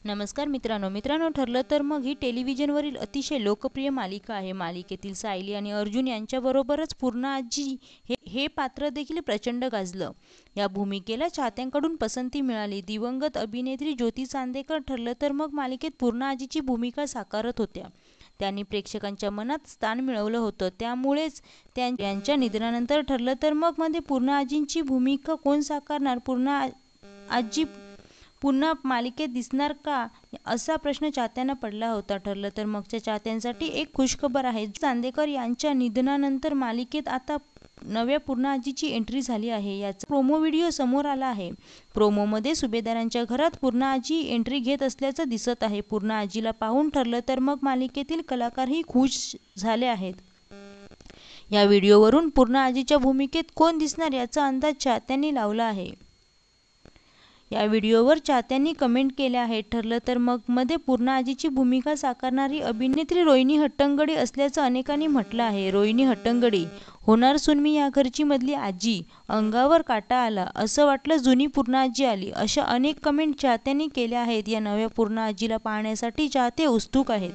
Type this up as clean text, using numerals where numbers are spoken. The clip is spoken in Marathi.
नमस्कार मित्रांनो, ठरलं तर मग ही टेलिव्हिजनवरील अतिशय लोकप्रिय मालिका आहे. मालिकेतील सायली आणि अर्जुन यांच्याबरोबरच पूर्णा आजी हे पात्र देखील प्रचंड गाजलं. या भूमिकेला चाहत्यांकडून पसंती मिळाली. दिवंगत अभिनेत्री ज्योती चांदेकर ठरलं तर मग मालिकेत पूर्णा आजीची भूमिका साकारत होत्या. त्यांनी प्रेक्षकांच्या मनात स्थान मिळवलं होतं. त्यामुळेच यांच्या निधनानंतर ठरलं तर मग मध्ये पूर्णा आजींची भूमिका कोण साकारणार? पूर्णा आजी पुन्हा मालिकेत दिसणार का, असा प्रश्न चाहत्यांना पडला होता. ठरलं तर मगच्या चाहत्यांसाठी एक खुशखबर आहे. चांदेकर यांच्या निधनानंतर मालिकेत आता नव्या पूर्णा आजीची एंट्री झाली आहे. याचा प्रोमो व्हिडिओ समोर आला आहे. प्रोमोमध्ये सुभेदारांच्या घरात पूर्णा आजी एंट्री घेत असल्याचं दिसत आहे. पूर्णा आजीला पाहून ठरलं तर मग मालिकेतील कलाकारही खुश झाले आहेत. या व्हिडिओवरून पूर्णा आजीच्या भूमिकेत कोण दिसणार याचा अंदाज चाहत्यांनी लावला आहे. या व्हिडिओवर चाहत्यांनी कमेंट केल्या आहेत. ठरलं तर मग मध्ये पूर्णा आजीची भूमिका साकारणारी अभिनेत्री रोहिणी हट्टंगडी असल्याचं अनेकांनी म्हटलं आहे. रोहिणी हट्टंगडी होणार सुनमी या घरची मधली आजी, अंगावर काटा आला, असं वाटलं जुनी पूर्णा आजी आली, अशा अनेक कमेंट चाहत्यांनी केल्या आहेत. या नव्या पूर्णा आजीला पाहण्यासाठी चाहते उत्सुक आहेत.